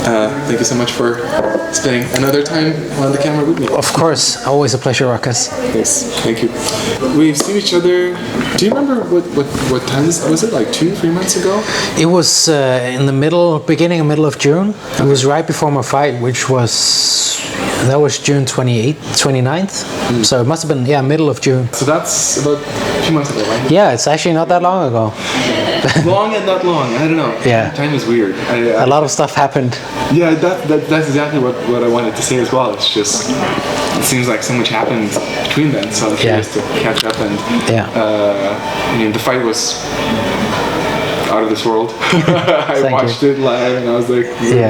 Thank you so much for spending another time on the camera with me. Of course, always a pleasure, Rokas. Yes, thank you. We've seen each other. Do you remember what time was it? Like 2-3 months ago? It was in the beginning and middle of June. It was right before my fight, which was June 29th. So it must have been middle of June. So that's about a few months ago, right? Yeah, it's actually not that long ago. Long and not long. I don't know. Yeah. Time is weird. A lot of stuff happened. Yeah, that's exactly what I wanted to say as well. It's just, it seems like so much happened between then, so I'm curious to catch up. And I mean, the fight was out of this world. I watched it live and I was like,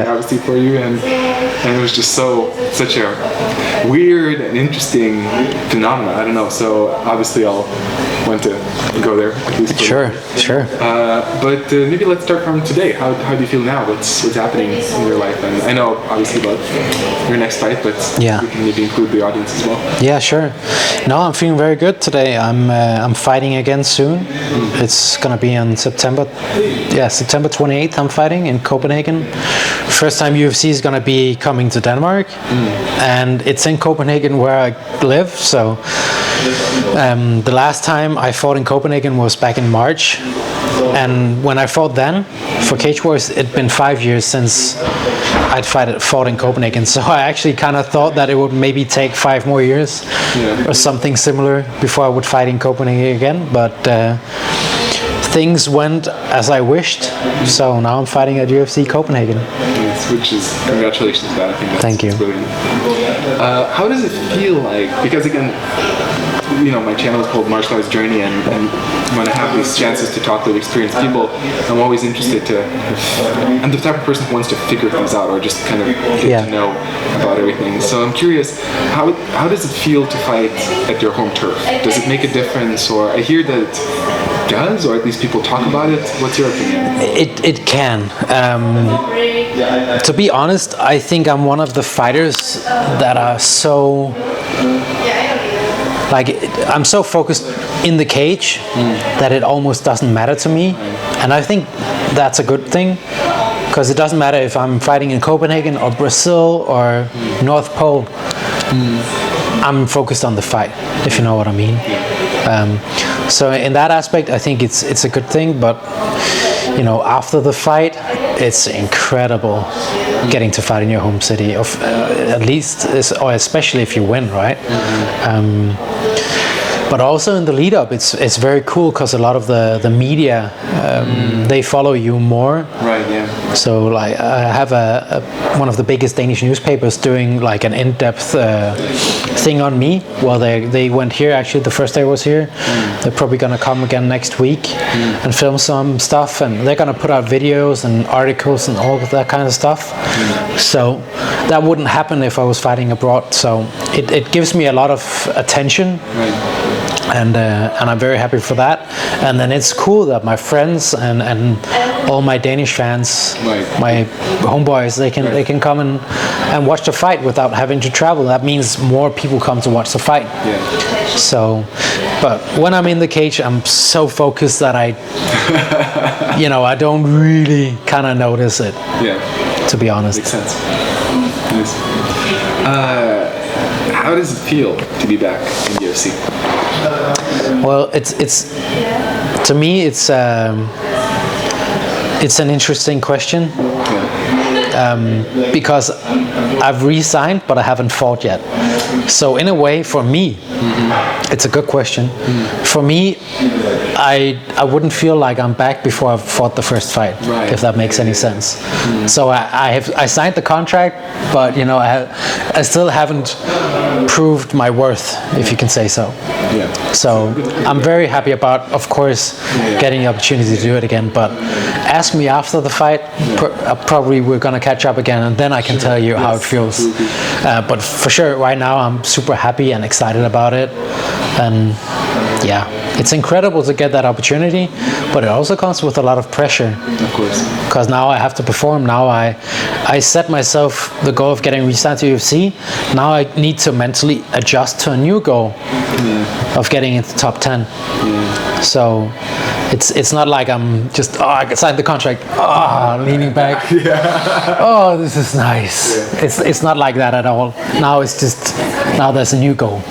obviously for you, and it was just such a weird and interesting phenomenon. I don't know. So obviously I'll want to go there at least. Sure. But maybe let's start from today. How do you feel now? What's happening in your life? And I know obviously about your next fight, but we can maybe include the audience as well. Yeah, sure. No, I'm feeling very good today. I'm fighting again soon. It's gonna be on September 28th. I'm fighting in Copenhagen. First time UFC is gonna be coming to Denmark, and it's in Copenhagen where I live. So the last time I fought in Copenhagen was back in March, and when I fought then for Cage Wars, it'd been 5 years since I'd fought in Copenhagen. So I actually kind of thought that it would maybe take 5 more years or something similar before I would fight in Copenhagen again. But things went as I wished, so now I'm fighting at UFC Copenhagen. Yes, which is, congratulations to that. I think that's brilliant. How does it feel like, because again, my channel is called Martial Arts Journey, and when I have these chances to talk with experienced people, I'm always interested I'm the type of person who wants to figure things out or just kind of get to know about everything. So I'm curious, how does it feel to fight at your home turf? Does it make a difference? Or I hear that it does, or at least people talk about it. What's your opinion? It can. To be honest, I think I'm one of the fighters that are so... I'm so focused in the cage that it almost doesn't matter to me. And I think that's a good thing, because it doesn't matter if I'm fighting in Copenhagen or Brazil or North Pole. I'm focused on the fight, if you know what I mean. So in that aspect, I think it's a good thing. But after the fight, it's incredible getting to fight in your home city, at least, or especially if you win, right? But also in the lead up, it's very cool, because a lot of the media they follow you more. Right. Yeah. So I have one of the biggest Danish newspapers doing like an in-depth thing on me. Well, they went here actually the first day I was here. They're probably gonna come again next week and film some stuff, and they're gonna put out videos and articles and all of that kind of stuff. So that wouldn't happen if I was fighting abroad. So it gives me a lot of attention. Right. And I'm very happy for that. And then it's cool that my friends and all my Danish fans, my homeboys, they can come and watch the fight without having to travel. That means more people come to watch the fight. Yeah. So, but when I'm in the cage, I'm so focused that I don't really kind of notice it. Yeah. To be honest. Makes sense. Nice. How does it feel to be back in the UFC? Well, it's to me it's an interesting question, because I've re-signed but I haven't fought yet. So in a way, for me, it's a good question. For me, I wouldn't feel like I'm back before I've fought the first fight, if that makes any sense. So I signed the contract, but I still haven't proved my worth, if you can say so. Yeah. So I'm very happy about, of course, getting the opportunity to do it again. But ask me after the fight, probably we're gonna catch up again, and then I can tell you how it feels. But for sure, right now I'm super happy and excited about it, and it's incredible to get that opportunity. But it also comes with a lot of pressure. Of course. Because now I have to perform. Now I set myself the goal of getting re-signed to UFC. Now I need to mentally adjust to a new goal of getting into top 10. So It's not like I'm just I signed the contract, leaning back. Oh, this is nice. It's not like that at all. Now it's just there's a new goal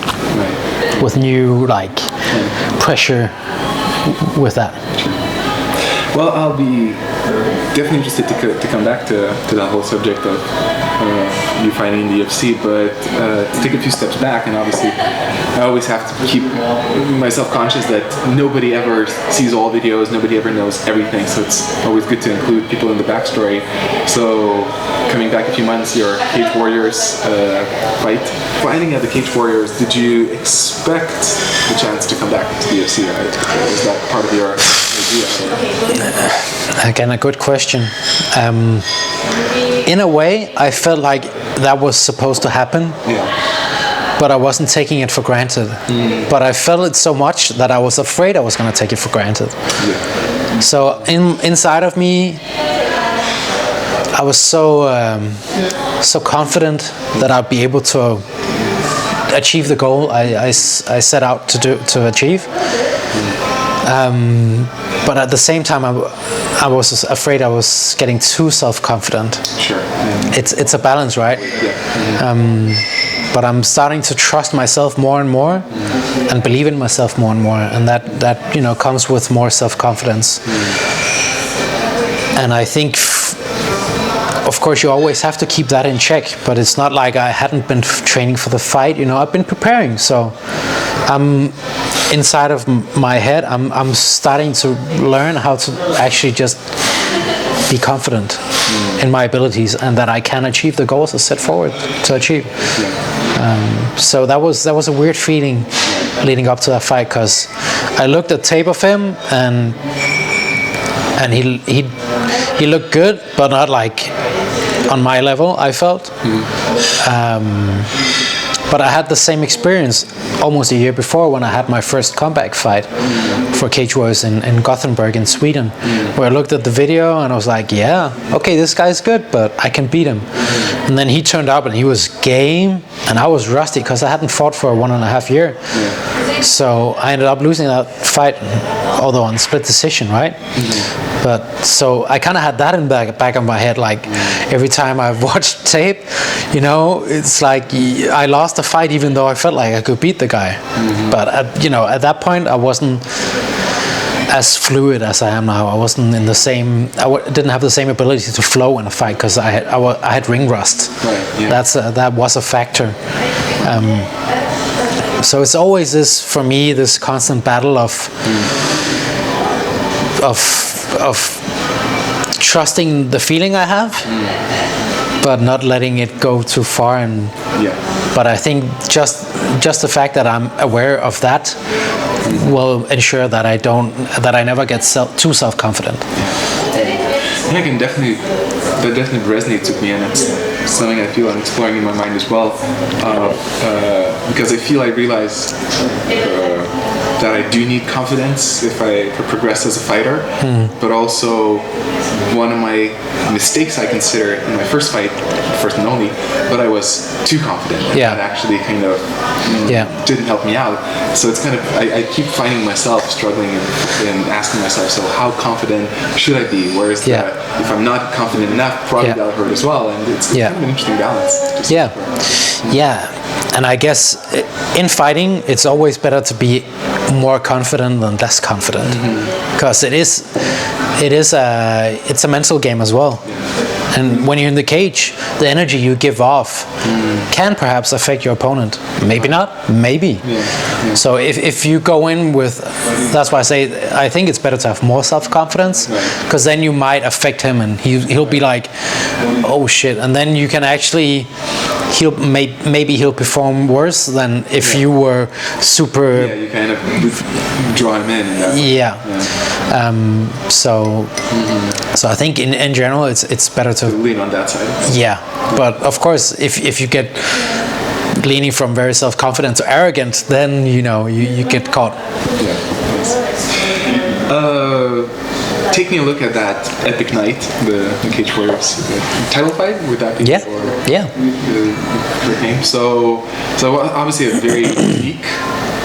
with new like pressure with that. Well, I'll be definitely interested to come back to that whole subject of you fighting in the UFC, but to take a few steps back, and obviously I always have to keep myself conscious that nobody ever sees all videos, nobody ever knows everything, so it's always good to include people in the backstory. So coming back a few months, your Cage Warriors fighting at the Cage Warriors, did you expect the chance to come back to the UFC? Was that part of your idea? Again, a good question. In a way, I felt like that was supposed to happen, but I wasn't taking it for granted. But I felt it so much that I was afraid I was going to take it for granted. So inside of me, I was so confident that I'd be able to achieve the goal I set out to achieve. But at the same time, I was afraid I was getting too self-confident. Sure. It's a balance, right? But I'm starting to trust myself more and more, and believe in myself more and more, and that comes with more self-confidence. And I think, of course, you always have to keep that in check. But it's not like I hadn't been training for the fight. I've been preparing, so I'm. Inside of my head, I'm starting to learn how to actually just be confident in my abilities and that I can achieve the goals I set forward to achieve. So that was a weird feeling leading up to that fight, because I looked at tape of him and he looked good, but not like on my level, I felt. But I had the same experience almost a year before when I had my first comeback fight for Cage Warriors in Gothenburg in Sweden, where I looked at the video and I was like, yeah, okay, this guy's good, but I can beat him. And then he turned up and he was game, and I was rusty because I hadn't fought for 1.5 years. So I ended up losing that fight, although on split decision, right? But so I kind of had that in the back of my head, like every time I watched tape, it's like I lost a fight even though I felt like I could beat the guy. But at that point I wasn't as fluid as I am now. I wasn't in the same. Didn't have the same ability to flow in a fight because I had ring rust. That was a factor. So it's always this constant battle of trusting the feeling I have, but not letting it go too far. But I think just the fact that I'm aware of that will ensure that I never get too self-confident. I can definitely resonates with me, and it's something I feel I'm exploring in my mind as well, because I realize that I do need confidence if I progress as a fighter, but also one of my mistakes I consider in my first fight, first and only, but I was too confident. That actually kind of didn't help me out. So it's kind of, I keep finding myself struggling and asking myself, so how confident should I be? Whereas if I'm not confident enough, probably that'll hurt as well. And it's kind of an interesting balance. And I guess in fighting, it's always better to be more confident than less confident, because it's a mental game as well. And when you're in the cage, the energy you give off can perhaps affect your opponent. Maybe not, maybe. So if you go in with, that's why I think it's better to have more self-confidence, because then you might affect him and he'll be like, oh shit, and then you can actually, maybe he'll perform worse than if you were super. You kind of draw him in. So I think in general it's better to lean on that side. But of course if you get leaning from very self-confident to arrogant, then you get caught. Taking a look at that epic night, the Cage Warriors title fight, would that be? The name? So obviously a very unique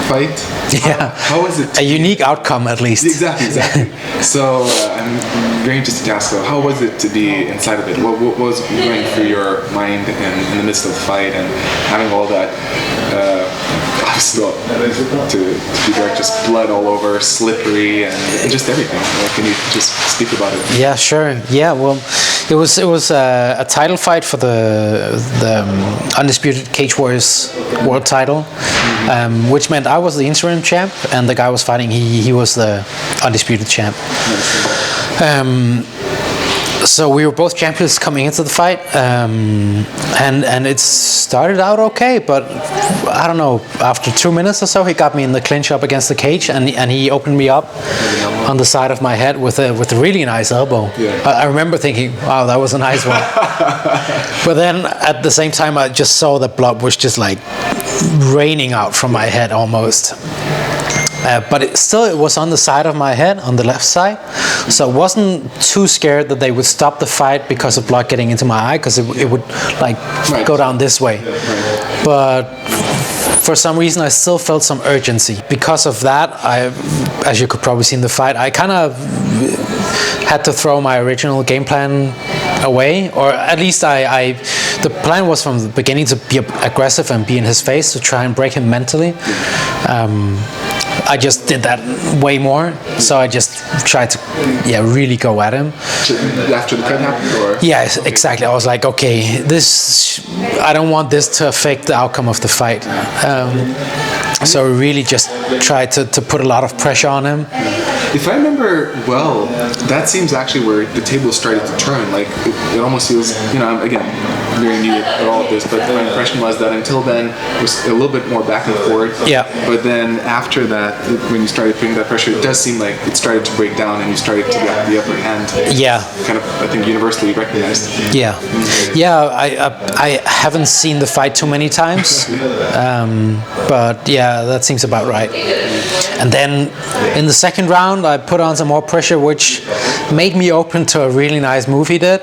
fight. Yeah. How was it? A unique outcome, at least. Exactly. So I'm very interested to ask, how was it to be inside of it? What was going through your mind in the midst of the fight and having all that, obviously, to be there, just blood all over, slippery, and just everything. Can you just speak about it? Yeah, sure. Yeah, well, it was a title fight for the Undisputed Cage Warriors World Title, which meant I was the interim champ, and the guy was fighting. He was the undisputed champ. So we were both champions coming into the fight, and it started out okay, but I don't know, after 2 minutes or so, he got me in the clinch up against the cage, and he opened me up on the side of my head with a really nice elbow. I remember thinking, wow, that was a nice one. But then at the same time, I just saw the blood was just like raining out from my head almost. But it was on the side of my head, on the left side, so I wasn't too scared that they would stop the fight because of blood getting into my eye, because it would like go down this way. But for some reason, I still felt some urgency. Because of that, as you could probably see in the fight, I kind of had to throw my original game plan away, or at least the plan was from the beginning to be aggressive and be in his face to try and break him mentally. I just did that way more, so I just tried to, really go at him. After the cut happened, or? Yeah, exactly. I was like, okay, I don't want this to affect the outcome of the fight. So I really just tried to put a lot of pressure on him. If I remember well, that seems actually where the table started to turn. Like it almost feels, I'm again very new at all of this, but my impression was that until then it was a little bit more back and forth. Yeah. But then after that, when you started putting that pressure, it does seem like it started to break down and you started to get the upper hand. Yeah. Kind of, I think, universally recognized. Yeah. Yeah. I haven't seen the fight too many times, but yeah, that seems about right. And then in the second round, I put on some more pressure, which made me open to a really nice move he did.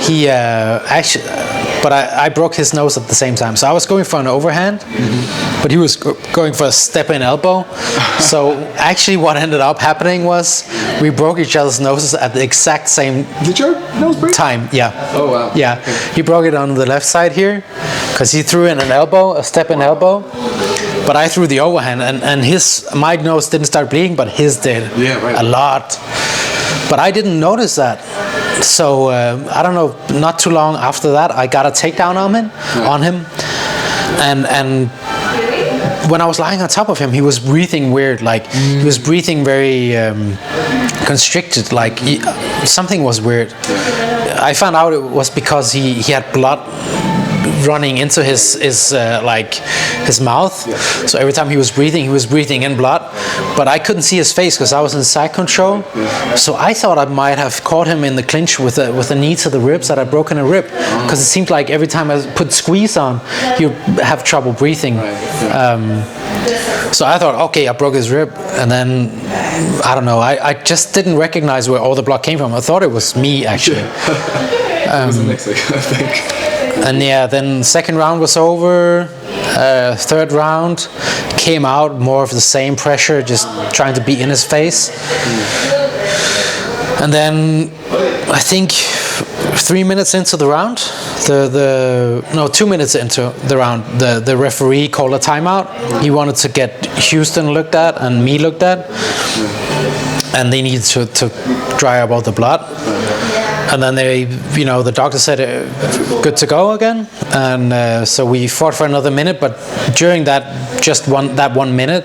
He actually, but I broke his nose at the same time. So I was going for an overhand, but he was going for a step-in elbow. So actually what ended up happening was we broke each other's noses at the exact same time. Yeah. Oh, wow. Yeah. Okay. He broke it on the left side here because he threw in an elbow, a step-in elbow. But I threw the overhand, and my nose didn't start bleeding, but his did. Yeah, right. A lot. But I didn't notice that. So I don't know. Not too long after that, I got a takedown on him, and when I was lying on top of him, he was breathing weird. Like he was breathing very constricted. Like something was weird. I found out it was because he had blood running into his mouth. Yeah. So every time he was breathing in blood, but I couldn't see his face because I was in side control. So I thought I might have caught him in the clinch with a knee to the ribs, that I'd broken a rib, because it seemed like every time I put squeeze on, he would have trouble breathing. So I thought, okay, I broke his rib, and then I don't know, I just didn't recognize where all the blood came from. I thought it was me, actually. It was a mix, I think. And yeah, then second round was over. Third round came out, more of the same pressure, just trying to be in his face. And then I think 3 minutes into the round, 2 minutes into the round, the referee called a timeout. He wanted to get Houston looked at and me looked at, and they needed to dry up all the blood. And then the doctor said, good to go again. And so we fought for another minute, but during that 1 minute,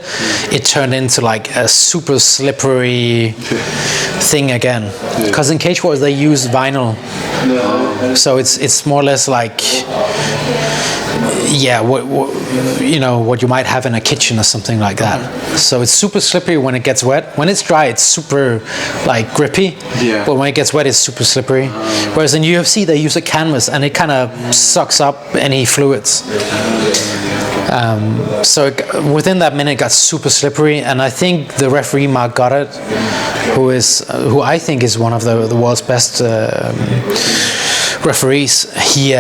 it turned into like a super slippery thing again. Because in Cage Wars, they use vinyl. So it's more or less like, what you might have in a kitchen or something like that. So it's super slippery when it gets wet. When it's dry, it's super like grippy. Yeah. But when it gets wet, it's super slippery. Whereas in UFC, they use a canvas and it kind of sucks up any fluids. So within that minute, it got super slippery, and I think the referee Mark Goddard, who I think is one of the world's best referees, he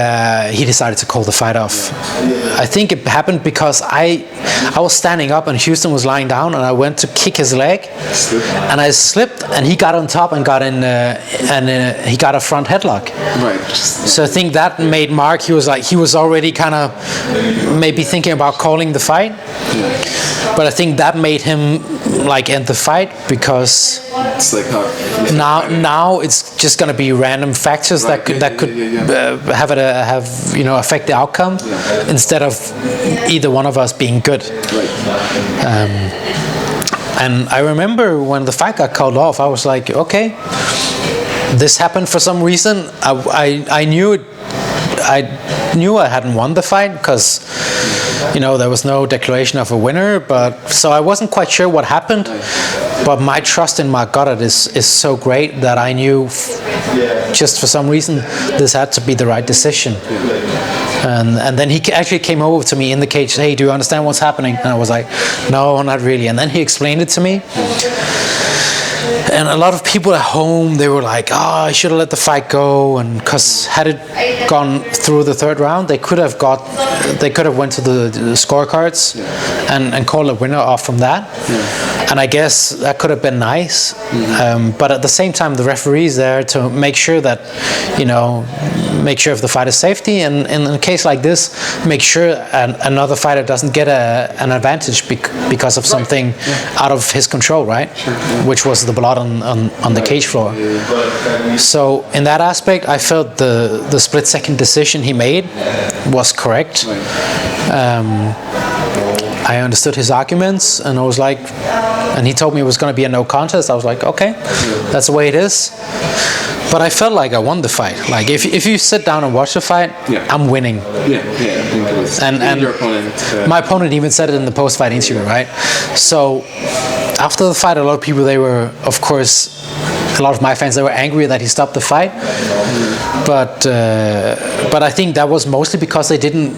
decided to call the fight off. I think it happened because I was standing up and Houston was lying down, and I went to kick his leg, and I slipped, and he got on top and got in, he got a front headlock. Right. So I think that made Mark. He was already kind of maybe thinking about calling the fight, but I think that made him like end the fight, because it's like now it's just going to be random factors that could affect the outcome, instead of either one of us being good. And I remember when the fight got called off, I was like, okay, this happened for some reason. I knew it. I knew I hadn't won the fight, because there was no declaration of a winner, but so I wasn't quite sure what happened. But my trust in Mark Goddard is so great that I knew just for some reason this had to be the right decision. And then he actually came over to me in the cage, hey, do you understand what's happening? And I was like, no, not really. And then he explained it to me. And a lot of people at home, they were like, I should have let the fight go, and because had it gone through the third round, they could have went to the scorecards and called a winner off from that. And I guess that could have been nice, but at the same time, the referee's there to make sure that, make sure of the fighter's safety, and in a case like this, make sure another fighter doesn't get an advantage because of something out of his control, right? Which was the blood on the cage floor. So in that aspect, I felt the split-second decision he made was correct. I understood his arguments, and I was like, and he told me it was going to be a no contest. I was like, okay, that's the way it is. But I felt like I won the fight. Like if you sit down and watch the fight, I'm winning. I think it was. And your opponent. My opponent even said it in the post-fight interview, right? So after the fight, a lot of people, they were, of course, a lot of my fans, they were angry that he stopped the fight. But I think that was mostly because they didn't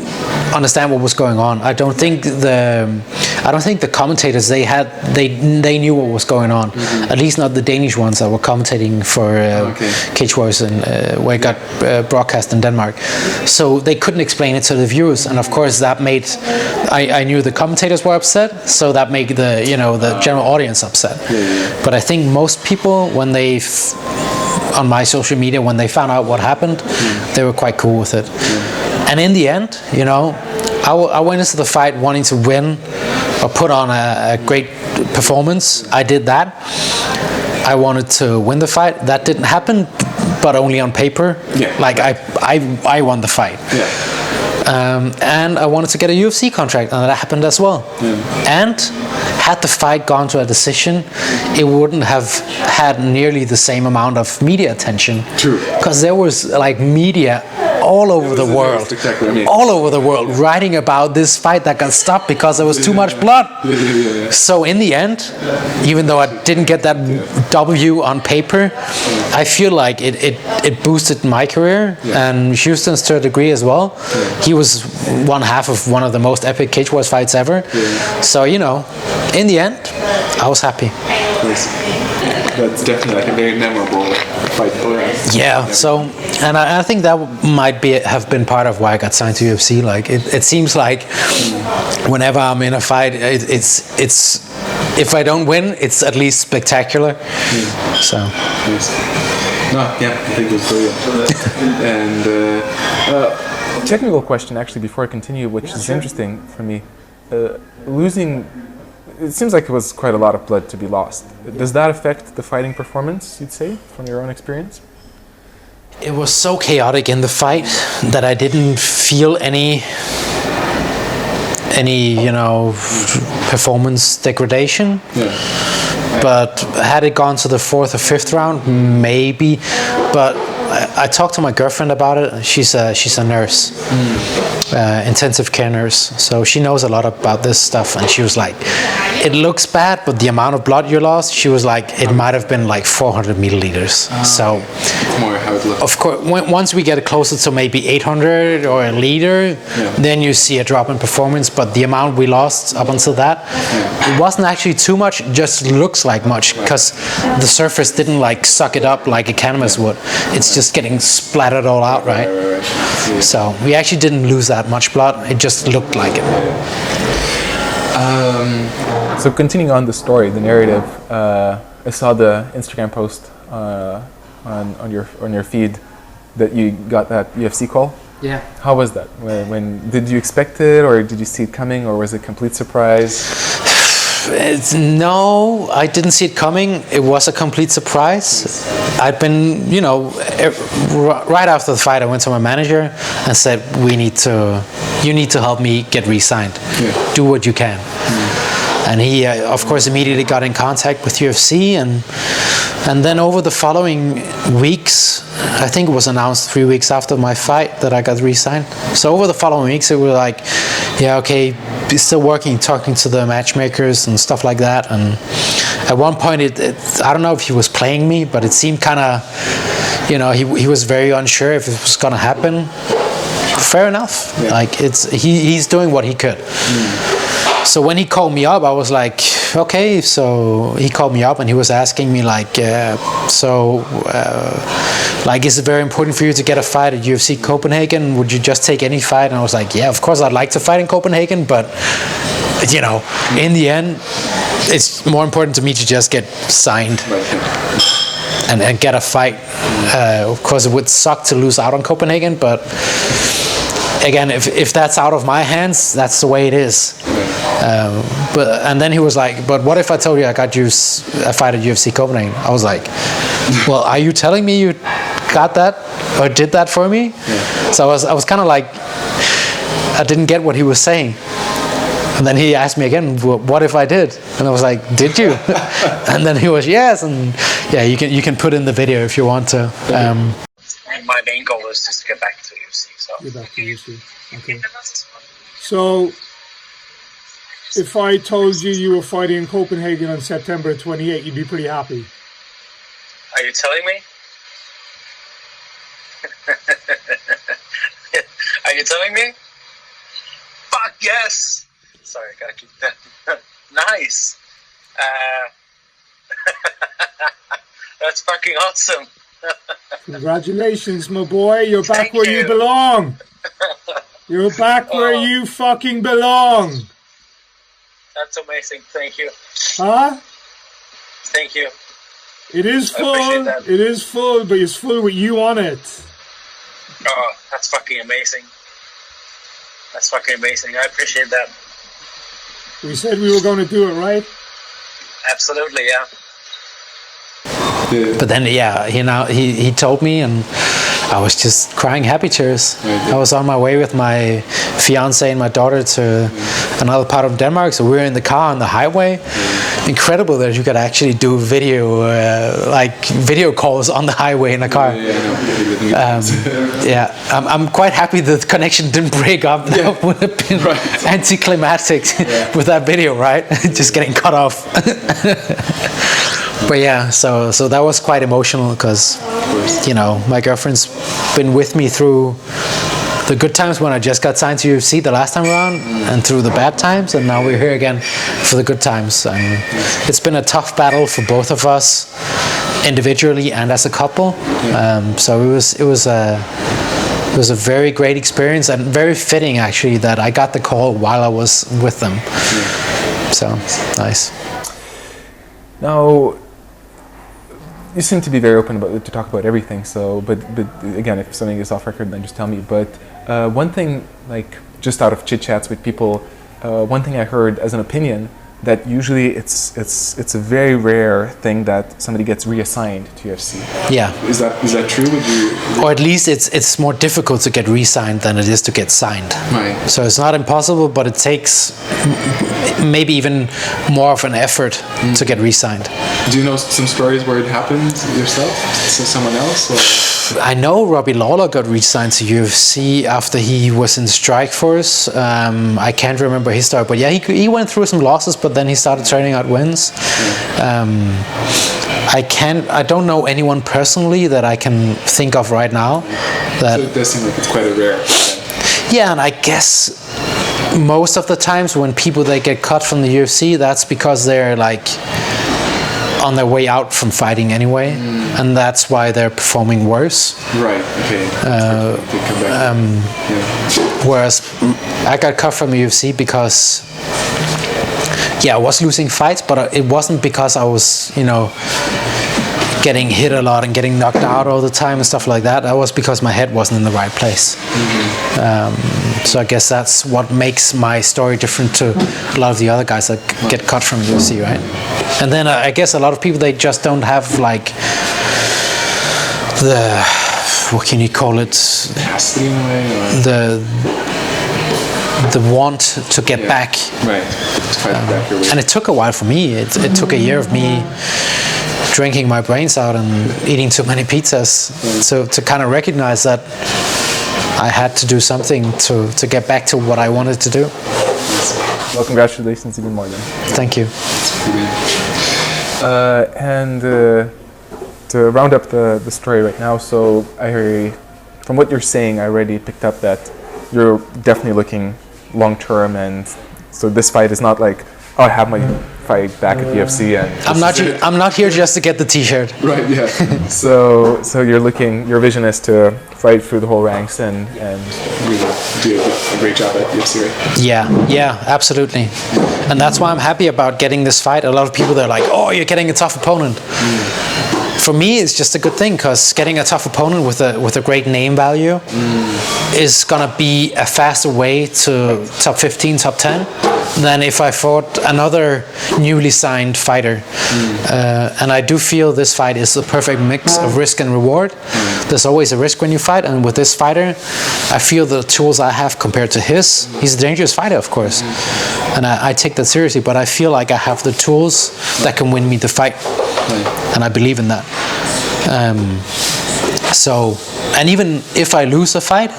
understand what was going on. I don't think the commentators they knew what was going on. At least not the Danish ones that were commentating for Cage Wars, and where it got broadcast in Denmark. So they couldn't explain it to the viewers, and of course that made I knew the commentators were upset, so that made the general audience upset. But I think most people, when they on my social media, when they found out what happened, they were quite cool with it. And in the end, I went into the fight wanting to win or put on a great performance. I did that. I wanted to win the fight. That didn't happen, but only on paper. I won the fight. And I wanted to get a UFC contract, and that happened as well. And had the fight gone to a decision, it wouldn't have had nearly the same amount of media attention. True. Because there was media all over the world writing about this fight that got stopped because there was too much blood. So in the end, even though I didn't get that W on paper, I feel like it boosted my career, and Houston's to a degree as well. He was one half of one of the most epic Cage Wars fights ever. So in the end, I was happy. That's definitely a very memorable fight for us. So, and I think that might have been part of why I got signed to UFC. It seems like whenever I'm in a fight, it's if I don't win, it's at least spectacular. So. I think it was brilliant. And technical question, actually, before I continue, which is interesting for me. Losing. It seems like it was quite a lot of blood to be lost. Does that affect the fighting performance, you'd say, from your own experience? It was so chaotic in the fight that I didn't feel any performance degradation. But had it gone to the fourth or fifth round, maybe. But I talked to my girlfriend about it. She's a nurse, intensive care nurse, so she knows a lot about this stuff. And she was like, "It looks bad, but the amount of blood you lost," she was like, "it might have been like 400 milliliters." So, more how it looks. of course, once we get closer to maybe 800 or a liter, then you see a drop in performance. But the amount we lost up until that, it wasn't actually too much. It just looks like much because the surface didn't like suck it up like a canvas would. It's just getting splattered all out, right? So we actually didn't lose that much blood. It just looked like it. So continuing on the story, the narrative, I saw the Instagram post on your feed that you got that UFC call. Yeah. How was that? When did you expect it, or did you see it coming, or was it a complete surprise? No, I didn't see it coming. It was a complete surprise. I'd been, right after the fight, I went to my manager and said, you need to help me get re-signed. Yeah. Do what you can. And he, of course, immediately got in contact with UFC, and then over the following weeks, I think it was announced 3 weeks after my fight that I got re-signed. So over the following weeks, it was like, yeah, okay, he's still working, talking to the matchmakers and stuff like that. And at one point, I don't know if he was playing me, but it seemed kind of, he was very unsure if it was going to happen. Fair enough. Yeah. Like he's doing what he could. So when he called me up, I was like, okay. So he called me up and he was asking me like, is it very important for you to get a fight at UFC Copenhagen? Would you just take any fight? And I was like, yeah, of course I'd like to fight in Copenhagen, but in the end, it's more important to me to just get signed and get a fight. Of course, it would suck to lose out on Copenhagen, but again, if that's out of my hands, that's the way it is. And then he was like, but what if I told you I got you a fight at UFC Copenhagen? I was like, well, are you telling me you got that or did that for me? Yeah. So I was kind of like, I didn't get what he was saying. And then he asked me again, what if I did? And I was like, did you? And then he was, yes. And yeah, you can put in the video if you want to. My main goal is just to get back to UFC. So. Get back to UFC. Okay. So, if I told you you were fighting in Copenhagen on September 28, you'd be pretty happy. Are you telling me? Are you telling me? Fuck yes! Sorry, I gotta keep that. Nice. That's fucking awesome. Congratulations, my boy. You're back where you belong. You're back where you fucking belong. That's amazing. Thank you. Huh? Thank you. It is full. It is full, but it's full with you on it. Oh, that's fucking amazing. That's fucking amazing. I appreciate that. We said we were going to do it, right? Absolutely, yeah. But then, yeah, he told me, and I was just crying happy tears. I was on my way with my fiance and my daughter to another part of Denmark, so we were in the car on the highway. Incredible that you could actually do video calls on the highway in a car. I'm quite happy the connection didn't break up. That would have been anticlimactic with that video, right? Just getting cut off. But yeah, so that was quite emotional because, my girlfriend's been with me through the good times when I just got signed to UFC the last time around, and through the bad times, and now we're here again for the good times. And it's been a tough battle for both of us, individually and as a couple. So it was a very great experience, and very fitting actually that I got the call while I was with them. So nice. Now, you seem to be very open to talk about everything. So, but again, if something is off record, then just tell me. But one thing, just out of chit chats with people, one thing I heard as an opinion that usually it's a very rare thing that somebody gets reassigned to UFC. Yeah. Is that true? Or at least it's more difficult to get re-signed than it is to get signed. Right. So it's not impossible, but it takes maybe even more of an effort to get re-signed. Do you know some stories where it happened yourself? To someone else? Or? I know Robbie Lawler got re-signed to UFC after he was in Strikeforce. I can't remember his story, but yeah, he went through some losses, but then he started turning out wins. I don't know anyone personally that I can think of right now. So it does seem like it's quite a rare event. Yeah, and I guess most of the times when people they get cut from the UFC, that's because they're like on their way out from fighting anyway, and that's why they're performing worse. Right. Okay. Whereas I got cut from the UFC because, yeah, I was losing fights, but it wasn't because I was, getting hit a lot and getting knocked out all the time and stuff like that. That was because my head wasn't in the right place. So I guess that's what makes my story different to a lot of the other guys that get cut from UFC, right? And then I guess a lot of people, they just don't have like the, what can you call it? Capacity in a way, the want to get back. Right. To fight back your way. And it took a while for me. It took a year of me drinking my brains out and eating too many pizzas to kind of recognize that I had to do something to get back to what I wanted to do. Well, congratulations even more then. Thank you. And to round up the story right now, so from what you're saying, I already picked up that you're definitely looking long term, and so this fight is not like, oh, I have my fight back at the UFC, and I'm not here just to get the T-shirt. Right. Yeah. so your vision is to fight through the whole ranks and really do a great job at UFC, right? Yeah, absolutely. And that's why I'm happy about getting this fight. A lot of people, they're like, oh, you're getting a tough opponent. For me, it's just a good thing, because getting a tough opponent with a great name value is gonna be a faster way to top 15, top 10 than if I fought another newly signed fighter. And I do feel this fight is the perfect mix of risk and reward. There's always a risk when you fight, and with this fighter, I feel the tools I have compared to he's a dangerous fighter, of course, and I take that seriously, but I feel like I have the tools that can win me the fight. And I believe in that. And even if I lose a fight,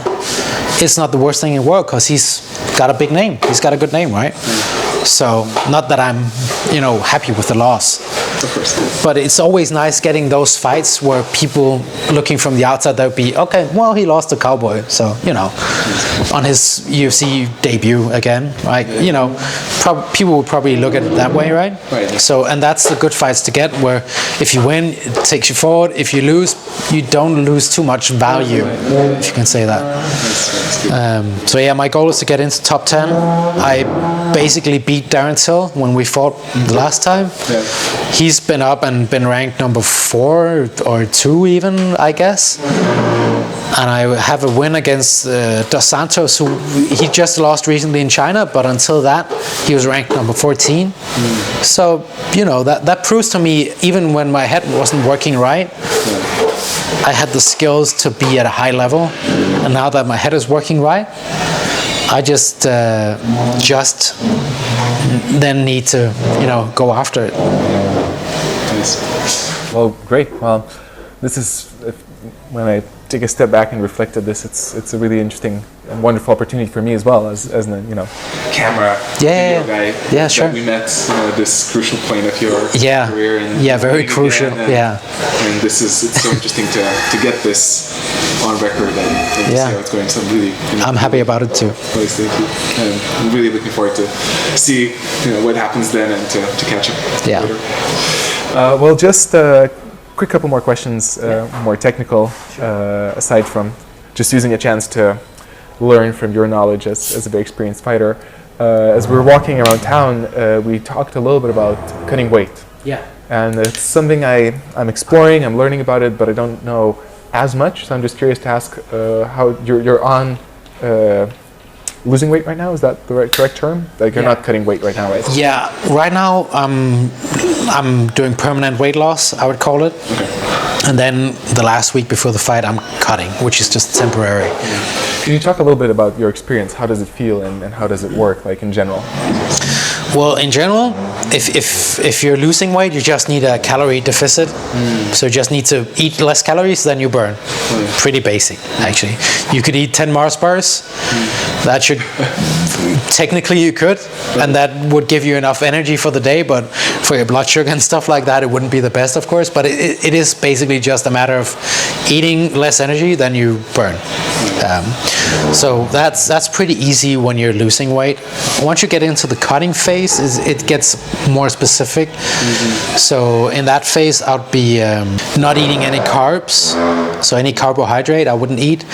it's not the worst thing in the world, because he's got a big name. He's got a good name, right? So not that I'm, happy with the loss. Of course. But it's always nice getting those fights where people looking from the outside, they'll be, okay, well, he lost to Cowboy, so, on his UFC debut again, right? People would probably look at it that way, right? Right. So, and that's the good fights to get, where if you win, it takes you forward. If you lose, you don't lose too much value, if you can say that. So yeah, my goal is to get into top 10. I basically beat Darren Till when we fought the last time. Yeah. He's been up and been ranked number 4 or 2 even, I guess. And I have a win against Dos Santos, who he just lost recently in China, but until that, he was ranked number 14. So, that proves to me, even when my head wasn't working right, I had the skills to be at a high level. And now that my head is working right, I just then need to, go after it. Well, great. Well, this is, when I take a step back and reflect at this, it's a really interesting and wonderful opportunity for me as well as camera video guy. Yeah, sure. That we met this crucial point of your career. And very crucial. And it's so interesting to get this on record and see how it's going. So I'm really, I'm happy about it too. Thank you. And I'm really looking forward to see what happens then and to catch up later. Well, just a quick couple more questions, more technical, aside from just using a chance to learn from your knowledge as a very experienced fighter. As we were walking around town, we talked a little bit about cutting weight. Yeah. And it's something I'm exploring, I'm learning about it, but I don't know as much, so I'm just curious to ask how you're on losing weight right now. Is that the correct term? Like you're not cutting weight right now, right? Yeah, right now I'm doing permanent weight loss, I would call it. Okay. And then the last week before the fight, I'm cutting, which is just temporary. Can you talk a little bit about your experience? How does it feel and how does it work, like in general? Well, in general, if you're losing weight, you just need a calorie deficit. So you just need to eat less calories than you burn. Pretty basic, actually. You could eat 10 Mars bars. That should, technically you could, and that would give you enough energy for the day, but for your blood sugar and stuff like that, it wouldn't be the best, of course, but it is basically just a matter of eating less energy than you burn. So that's pretty easy when you're losing weight. Once you get into the cutting phase, it gets more specific. So in that phase, I'd be not eating any carbs. So any carbohydrate I wouldn't eat.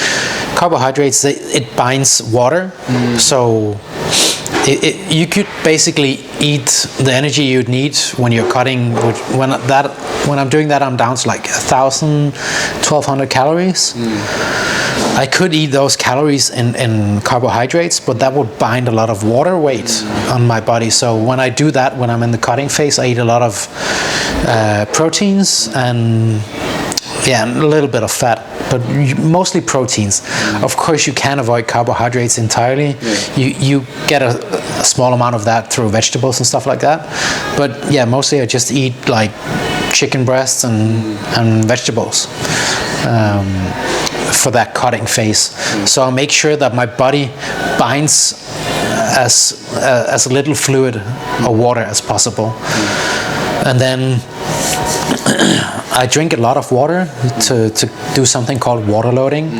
Carbohydrates, it binds water. So you could basically eat the energy you'd need when you're cutting. When I'm doing that, I'm down to like 1,000, 1,200 calories. I could eat those calories in carbohydrates, but that would bind a lot of water weight on my body. So when I do that, when I'm in the cutting phase, I eat a lot of proteins and a little bit of fat, but mostly proteins. Of course, you can avoid carbohydrates entirely. You get a small amount of that through vegetables and stuff like that. But yeah, mostly I just eat like chicken breasts and vegetables for that cutting phase. So I make sure that my body binds as little fluid or water as possible. And then I drink a lot of water to do something called water loading,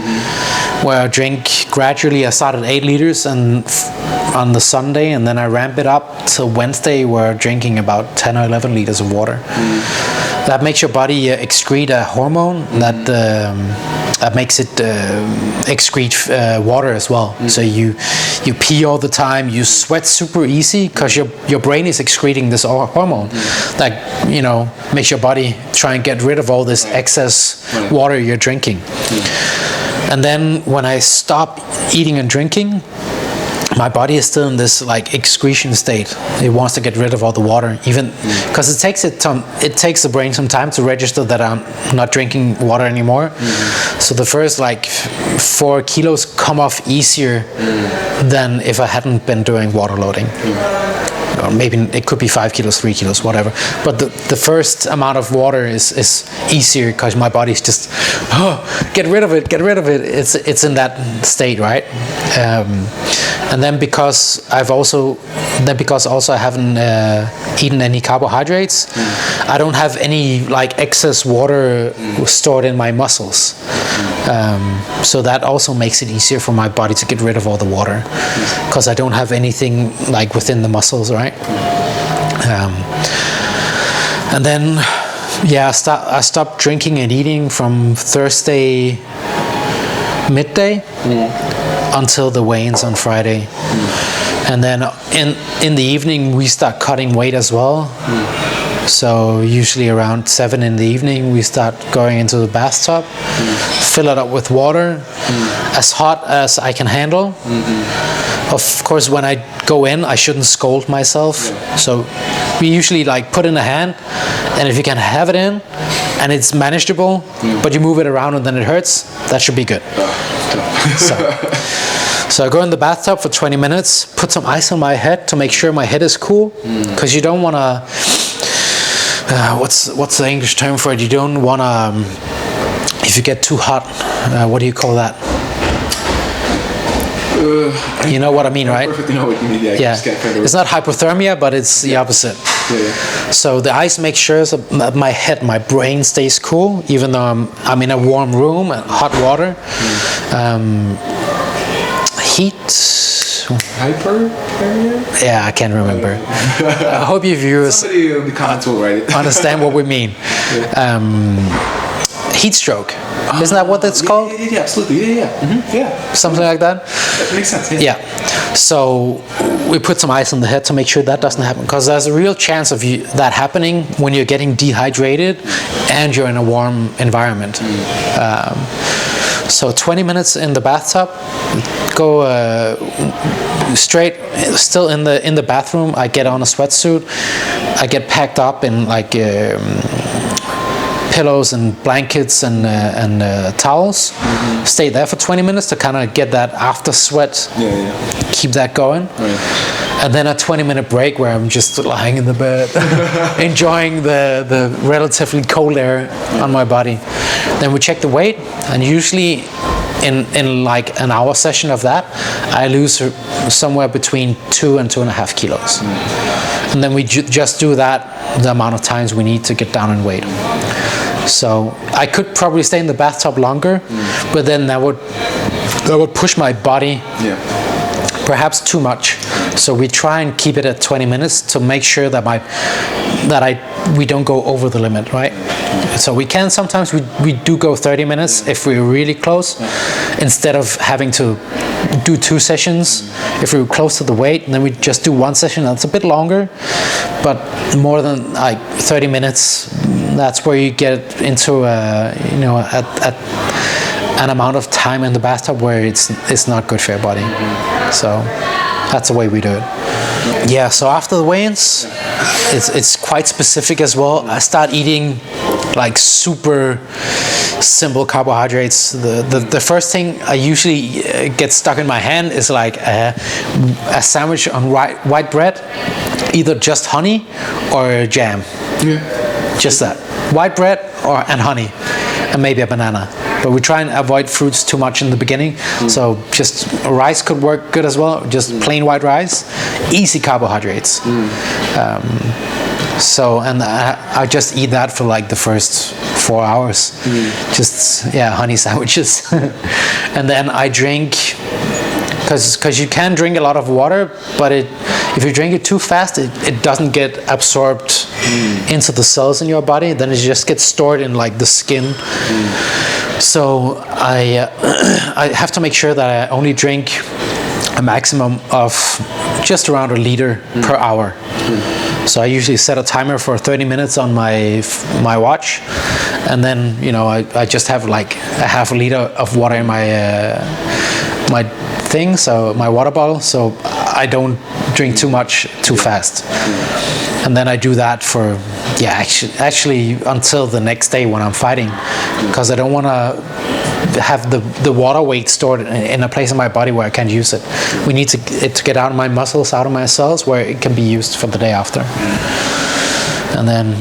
where I drink gradually. I start at 8 liters and on the Sunday, and then I ramp it up to Wednesday, where I'm drinking about 10 or 11 liters of water. That makes your body excrete a hormone that makes it excrete water as well. So you pee all the time, you sweat super easy because your brain is excreting this hormone that makes your body try and get rid of all this excess water you're drinking. And then when I stop eating and drinking, my body is still in this like excretion state. It wants to get rid of all the water, even because it takes the brain some time to register that I'm not drinking water anymore. So the first like 4 kilos come off easier than if I hadn't been doing water loading. Or maybe it could be 5 kilos, 3 kilos, whatever. But the first amount of water is easier because my body's just, get rid of it. It's in that state, right? And then because I haven't eaten any carbohydrates, I don't have any like excess water stored in my muscles. So that also makes it easier for my body to get rid of all the water, because I don't have anything like within the muscles, right? And then I stopped drinking and eating from Thursday midday until the weigh-ins on Friday. And then in the evening we start cutting weight as well. So usually around 7 in the evening we start going into the bathtub, fill it up with water, as hot as I can handle. Of course, when I go in, I shouldn't scold myself. So we usually like put in a hand, and if you can have it in and it's manageable, but you move it around and then it hurts, that should be good. So I go in the bathtub for 20 minutes, put some ice on my head to make sure my head is cool, because you don't want to, what's the English term for it? You don't want to, if you get too hot, what do you call that? You know what I mean, right? Perfectly know what you mean. Yeah. It's not hypothermia, but it's the opposite. So the ice makes sure that my brain stays cool, even though I'm in a warm room and hot water. Heat. Hyperthermia? Yeah, I can't remember. I hope you viewers somebody in the comments will write it. understand what we mean. Heat stroke. Isn't that what it's called? Yeah, absolutely. Yeah. Something like that? That makes sense. Yeah. So we put some ice on the head to make sure that doesn't happen, because there's a real chance of that happening when you're getting dehydrated and you're in a warm environment. So 20 minutes in the bathtub, go straight, still in the bathroom. I get on a sweatsuit. I get packed up in like pillows and blankets and towels. Stay there for 20 minutes to kind of get that after sweat. Keep that going. and then a 20-minute break where I'm just lying in the bed, enjoying the relatively cold air on my body. Then we check the weight, and usually in like an hour session of that, I lose somewhere between 2 and 2.5 kilos. And then we just do that the amount of times we need to get down in weight. So I could probably stay in the bathtub longer, but then that would push my body perhaps too much. So we try and keep it at 20 minutes to make sure that we don't go over the limit, right? So we can sometimes we do go 30 minutes if we're really close, instead of having to do 2 sessions. If we're close to the weight, then we just do 1 session that's a bit longer, but more than like 30 minutes, that's where you get into an amount of time in the bathtub where it's not good for your body. So that's the way we do it. Yeah, so after the weigh-ins, it's quite specific as well. I start eating like super simple carbohydrates. The first thing I usually get stuck in my hand is like a sandwich on white bread, either just honey or jam. Just that, white bread and honey, and maybe a banana. But we try and avoid fruits too much in the beginning. So just rice could work good as well. Just plain white rice, easy carbohydrates. So, and I just eat that for like the first 4 hours. Just, honey sandwiches. And then I drink, because you can drink a lot of water, but if you drink it too fast, it doesn't get absorbed into the cells in your body. Then it just gets stored in like the skin. So I have to make sure that I only drink a maximum of just around 1 liter per hour. So I usually set a timer for 30 minutes on my watch, and then I just have like a half a liter of water in my thing, so my water bottle, so I don't drink too much too fast. And then I do that for actually until the next day when I'm fighting, because I don't want to have the water weight stored in a place in my body where I can't use it. We need it to get out of my muscles, out of my cells, where it can be used for the day after. And then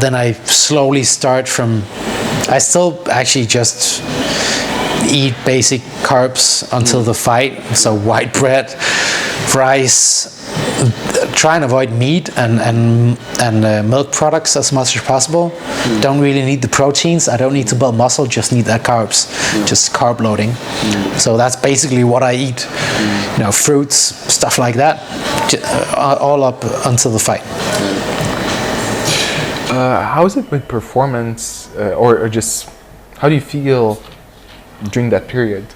then I slowly start from. I still actually just eat basic carbs until the fight. So white bread, rice. Try and avoid meat and milk products as much as possible. Don't really need the proteins. I don't need to build muscle, just need that carbs, just carb loading. So that's basically what I eat. Fruits, stuff like that, all up until the fight. How is it with performance, or just how do you feel during that period?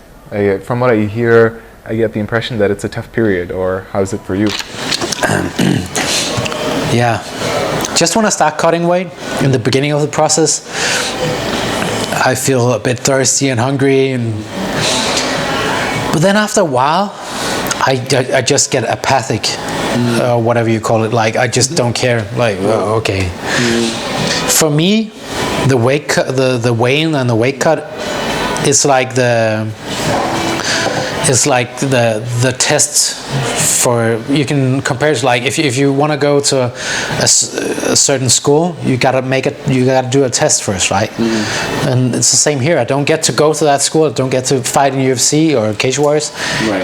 From what I hear, I get the impression that it's a tough period, or how is it for you? Just when I start cutting weight in the beginning of the process, I feel a bit thirsty and hungry, but then after a while, I just get apathic, whatever you call it. Like I just don't care. Like okay. For me, the weigh-in and the weight cut is like the test for, you can compare it, like if you want to go to a certain school, you gotta do a test first, right? And it's the same here. I don't get to go to that school, I don't get to fight in UFC or Cage Warriors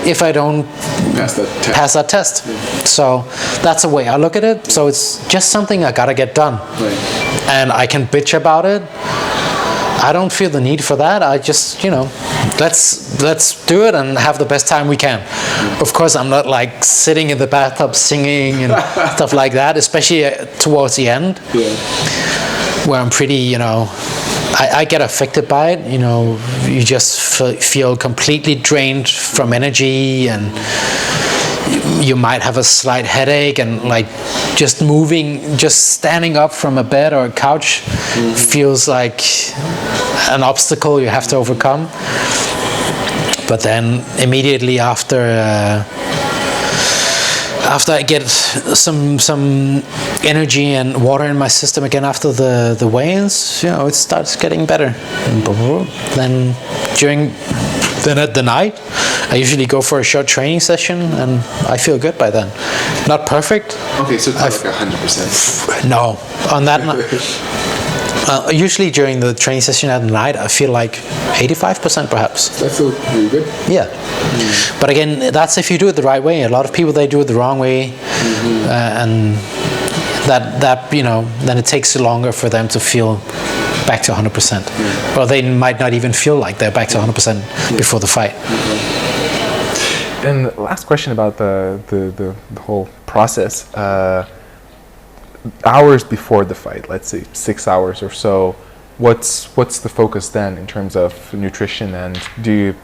if I don't pass that test. So that's the way I look at it. So it's just something I gotta get done, and I can bitch about it. I don't feel the need for that. I just, let's do it and have the best time we can. Of course, I'm not like sitting in the bathtub singing and stuff like that, especially towards the end, where I'm pretty, I get affected by it. You just feel completely drained from energy, and you might have a slight headache, and like just standing up from a bed or a couch feels like an obstacle you have to overcome. But then immediately after I get some energy and water in my system again after the weigh-ins, it starts getting better. Then at the night, I usually go for a short training session, and I feel good by then. Not perfect. Okay, so it's not like 100%. No, on that. Usually during the training session at night, I feel like 85% perhaps. I feel really good. Yeah. But again, that's if you do it the right way. A lot of people, they do it the wrong way, and that you know, then it takes longer for them to feel back to 100%. Or they might not even feel like they're back to 100% before the fight. And last question about the whole process. Hours before the fight, let's say 6 hours or so, what's the focus then in terms of nutrition, and do you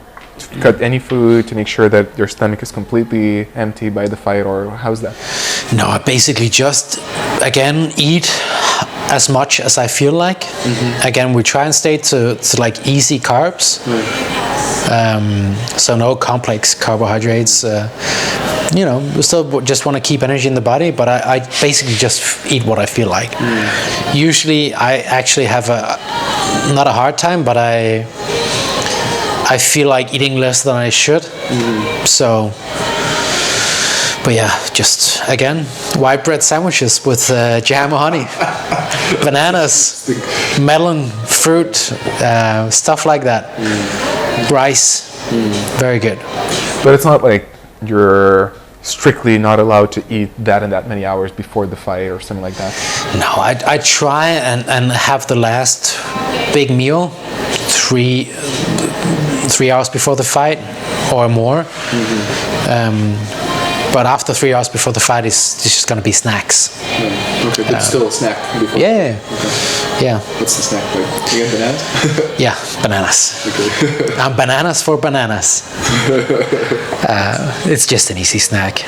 cut any food to make sure that your stomach is completely empty by the fight, or how's that? No, I basically just, again, eat as much as I feel like. Again, we try and stay to like easy carbs. So no complex carbohydrates. You know, we still just want to keep energy in the body, but I basically just eat what I feel like. Usually I actually have not a hard time, but I feel like eating less than I should. So, but yeah, just again, white bread sandwiches with jam or honey, bananas, melon, fruit, stuff like that. Rice, very good. But it's not like you're strictly not allowed to eat that and that many hours before the fight or something like that? No, I try and have the last big meal 3 hours before the fight or more. But after 3 hours before the fight, it's just going to be snacks. Okay, but still a snack before. Yeah. Okay. Yeah. What's the snack like? You get bananas? Yeah, bananas. Okay. Bananas for bananas. It's just an easy snack.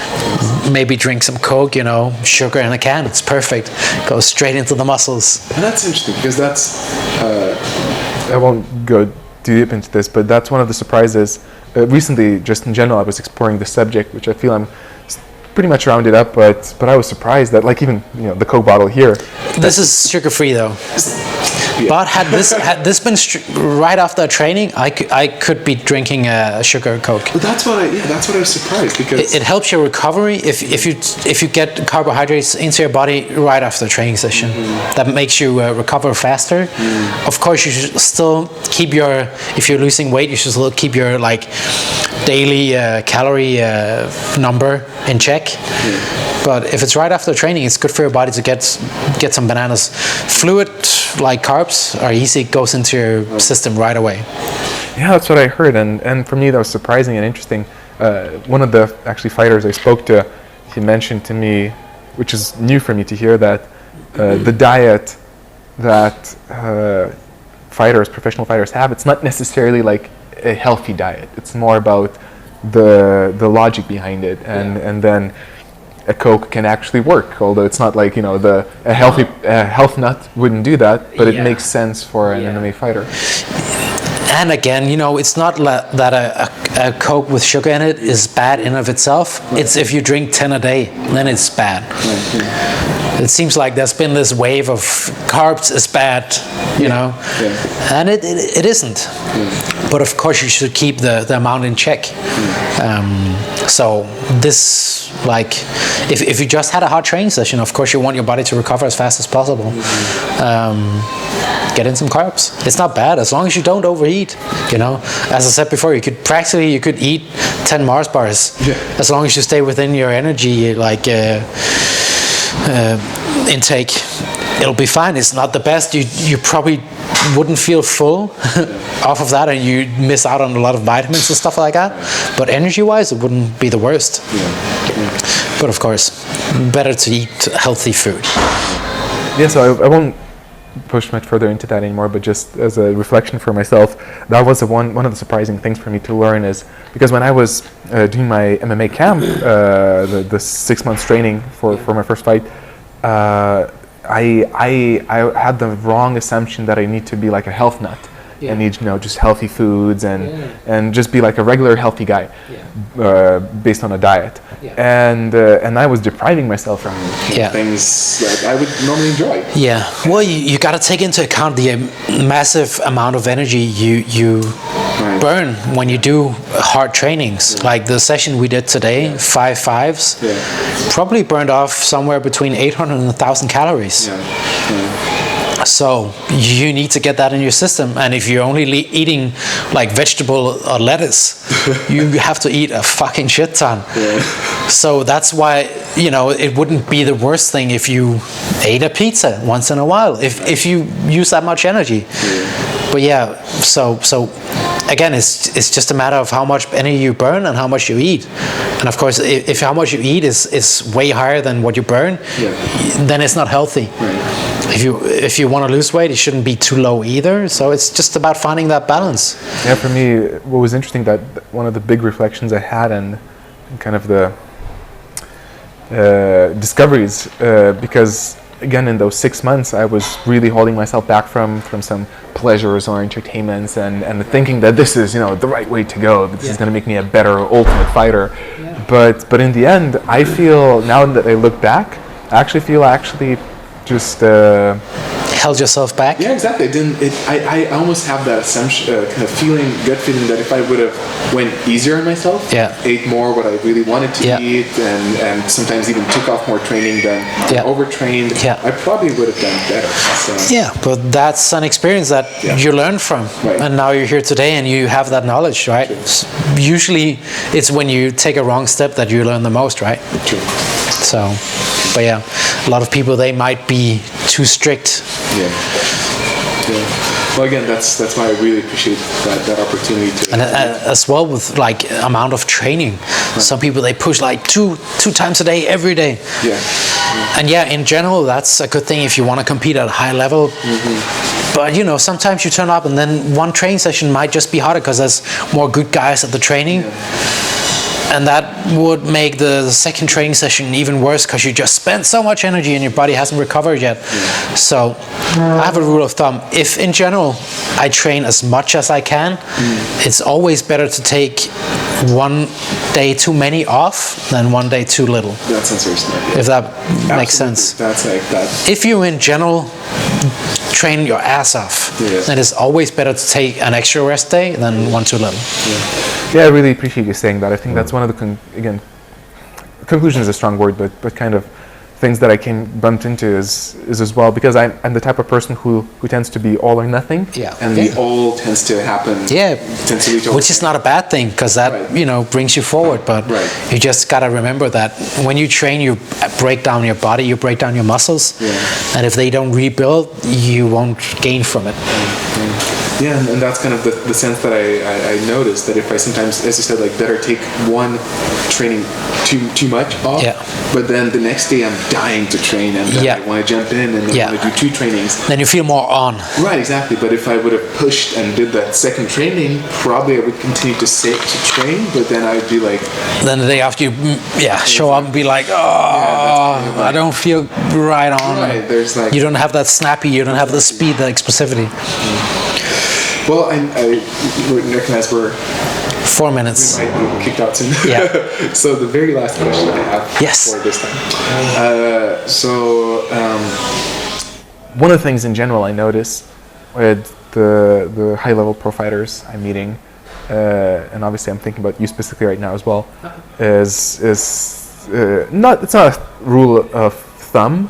Maybe drink some Coke, you know, sugar in a can. It's perfect. Goes straight into the muscles. And that's interesting because that's... I won't go too deep into this, but that's one of the surprises. Recently, just in general, I was exploring the subject, which I feel I'm pretty much rounded up, but I was surprised that, like, even, you know, the Coke bottle here. This is sugar-free though. But had this been right after training, I could be drinking a sugar Coke. But that's what I was surprised because it helps your recovery if you get carbohydrates into your body right after the training session. That makes you recover faster. Of course, you should still keep if you're losing weight, you should still keep your like daily calorie number in check. But if it's right after training, it's good for your body to get some bananas. Fluid like carbs are easy, it goes into your system right away. Yeah, that's what I heard, and for me that was surprising and interesting. One of the actually fighters I spoke to, he mentioned to me, which is new for me to hear, that the diet that professional fighters have, it's not necessarily like a healthy diet. It's more about the logic behind it, and then a Coke can actually work, although it's not like, you know, a health nut wouldn't do that, but it makes sense for an MMA fighter. And again, you know, it's not that a Coke with sugar in it is bad in of itself. It's if you drink 10 a day, then it's bad. It seems like there's been this wave of carbs is bad, you know, and it isn't. But of course, you should keep the amount in check. So this, like, if you just had a hard training session, of course you want your body to recover as fast as possible. Get in some carbs. It's not bad as long as you don't overeat. You know, as I said before, you could eat 10 Mars bars as long as you stay within your energy intake. It'll be fine. It's not the best. You probably wouldn't feel full off of that, and you miss out on a lot of vitamins and stuff like that. But energy-wise, it wouldn't be the worst. But of course, better to eat healthy food. Yeah, so I won't push much further into that anymore, but just as a reflection for myself, that was one of the surprising things for me to learn, is because when I was doing my MMA camp, the 6 months training for my first fight, I had the wrong assumption that I need to be like a health nut. I need, you know, just healthy foods and just be like a regular healthy guy based on a diet. And I was depriving myself from things that I would normally enjoy. Yeah. Well, you got to take into account the massive amount of energy you burn when you do hard trainings. Like the session we did today, 5 5s, probably burned off somewhere between 800 and 1,000 calories. So you need to get that in your system, and if you're only eating like vegetable or lettuce, you have to eat a fucking shit ton. So that's why, you know, it wouldn't be the worst thing if you ate a pizza once in a while, if you use that much energy. But yeah, so again, it's just a matter of how much energy you burn and how much you eat. And of course, if how much you eat is way higher than what you burn, then it's not healthy. If you want to lose weight, it shouldn't be too low either. So it's just about finding that balance. Yeah, for me, what was interesting, that one of the big reflections I had, and kind of the discoveries, because again, in those 6 months, I was really holding myself back from some pleasures or entertainments, and thinking that this is, you know, the right way to go. This is going to make me a better ultimate fighter. But in the end, I feel, now that I look back, I actually just held yourself back? Yeah, exactly. I almost have that assumption, kind of gut feeling that if I would have went easier on myself, ate more what I really wanted to eat, and sometimes even took off more training than overtrained, I probably would have done better. So. Yeah, but that's an experience that you learn from, and now you're here today and you have that knowledge, right? True. Usually, it's when you take a wrong step that you learn the most, right? True. So, but yeah, a lot of people, they might be too strict. Yeah. Well, again, that's why I really appreciate that opportunity to. And as well with like amount of training, some people, they push like two times a day, every day. Yeah. And in general, that's a good thing if you want to compete at a high level. But you know, sometimes you turn up and then one training session might just be harder because there's more good guys at the training. And that would make the second training session even worse because you just spent so much energy and your body hasn't recovered yet. So I have a rule of thumb. If in general I train as much as I can, it's always better to take 1 day too many off than 1 day too little. That sounds very smart. If that makes sense. That's like that. If you in general train your ass off, then it's always better to take an extra rest day than one too little. Yeah, I really appreciate you saying that. I think that's one of the conclusion is a strong word, but kind of things that I bumped into is as well, because I'm the type of person who tends to be all or nothing. And the all tends to happen. Tends to reach over. Which is not a bad thing, because that you know, brings you forward. But you just gotta remember that when you train, you break down your body, you break down your muscles, and if they don't rebuild, you won't gain from it. Yeah, and that's kind of the sense that I noticed, that if I sometimes, as you said, like better take one training too much off, but then the next day I'm dying to train and then I want to jump in and then want to do 2 trainings. Then you feel more on. Right, exactly. But if I would have pushed and did that second training, probably I would continue to train, but then I'd be like... Then the day after you show up and be like, I don't feel right on. Right, there's like... You don't have that snappy, you don't have the speed, the explosivity. Well, I recognize we're 4 minutes. We might be kicked out soon. So the very last question I have for this time. One of the things in general I notice with the high-level pro fighters I'm meeting, and obviously I'm thinking about you specifically right now as well, is not, it's not a rule of thumb,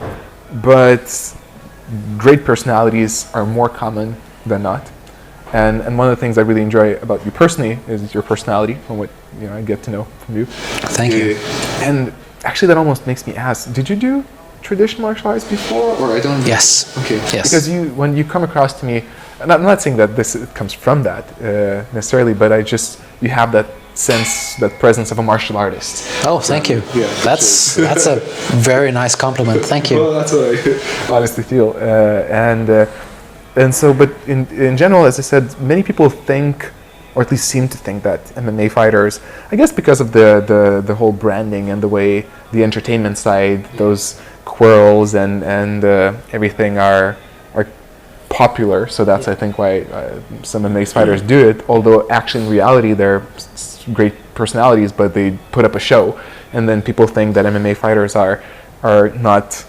but great personalities are more common than not. And one of the things I really enjoy about you personally is your personality, from what I get to know from you. Thank you. And actually, that almost makes me ask: did you do traditional martial arts before, or I don't know? Yes. Okay. Yes. Because when you come across to me, and I'm not saying that this comes from that necessarily, but you have that sense, that presence of a martial artist. Oh, thank you. Yeah, that's a very nice compliment. Thank you. Well, that's what I honestly feel, And so, but in general, as I said, many people think, or at least seem to think, that MMA fighters, I guess because of the whole branding and the way the entertainment side, those quirls and everything are popular. So that's, I think, why some MMA fighters do it. Although actually in reality, they're great personalities, but they put up a show, and then people think that MMA fighters are not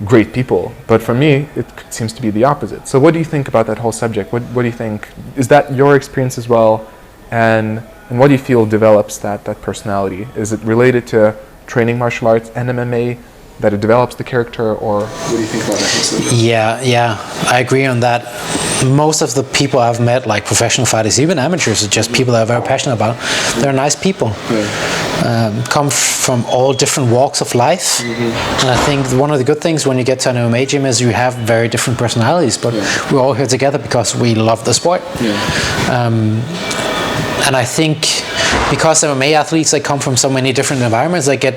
great people. But for me, it seems to be the opposite. So what do you think about that whole subject? What do you think? Is that your experience as well? And what do you feel develops that personality? Is it related to training martial arts and MMA, that it develops the character, or what do you think about that? Yeah, I agree on that. Most of the people I've met, like professional fighters, even amateurs, are just people that are very passionate about. They're nice people. Come from all different walks of life. And I think one of the good things when you get to an MMA gym is you have very different personalities, but we're all here together because we love the sport. And I think because MMA athletes, they come from so many different environments, they get,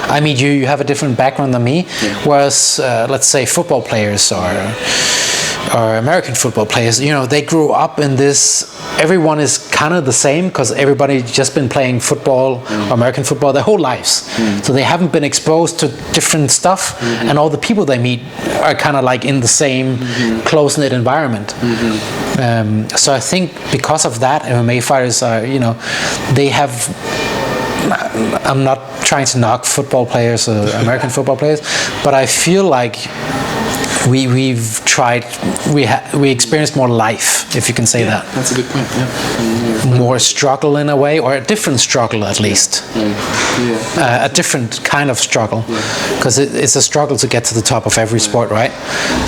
I meet you have a different background than me, whereas, let's say, football players or American football players, they grew up in this, everyone is kind of the same because everybody's just been playing football or American football their whole lives. So they haven't been exposed to different stuff, and all the people they meet are kind of like in the same close-knit environment. So I think because of that, MMA fighters are, they have, I'm not trying to knock football players or American football players, but I feel like we experienced more life, if you can say that. That's a good point. Yeah. More struggle in a way, or a different struggle at least. A different kind of struggle, because it's a struggle to get to the top of every sport, right?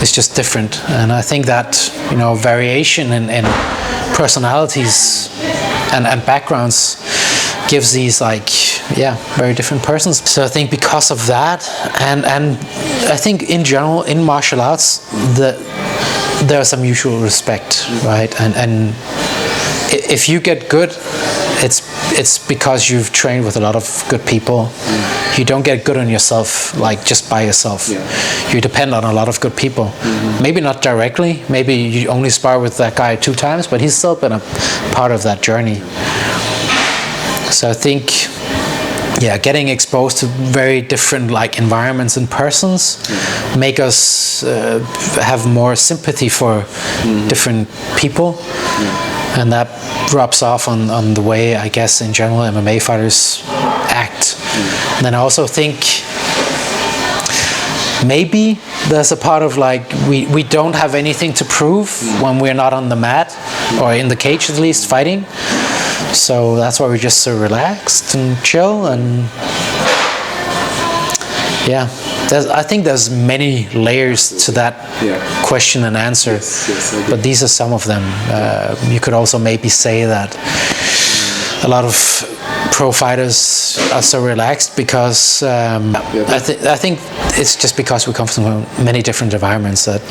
It's just different, and I think that variation in personalities and backgrounds gives these very different persons. So I think because of that, and I think in general in martial arts, there's a mutual respect, right? And if you get good, it's because you've trained with a lot of good people. You don't get good on yourself just by yourself. You depend on a lot of good people. Maybe not directly, maybe you only spar with that guy 2 times, but he's still been a part of that journey. So I think getting exposed to very different environments and persons make us have more sympathy for different people, and that rubs off on the way, I guess, in general MMA fighters act. And then I also think maybe there's a part of we don't have anything to prove when we're not on the mat, or in the cage at least, fighting. So that's why we're just so relaxed and chill, and I think there's many layers to that question and answer, but these are some of them. You could also maybe say that a lot of pro fighters are so relaxed because I think it's just because we come from many different environments that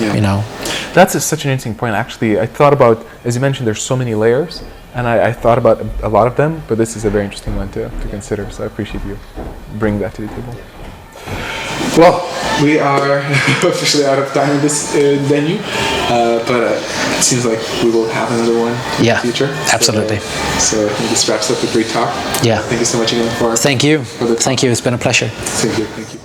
That's such an interesting point. Actually, I thought about, as you mentioned, there's so many layers, and I thought about a lot of them, but this is a very interesting one to consider. So I appreciate you bringing that to the table. Well, we are officially out of time in this venue, but it seems like we will have another one in the future. Absolutely. So I think this wraps up the great talk. Yeah. Thank you so much again for. Thank you. Thank you. It's been a pleasure. Thank you.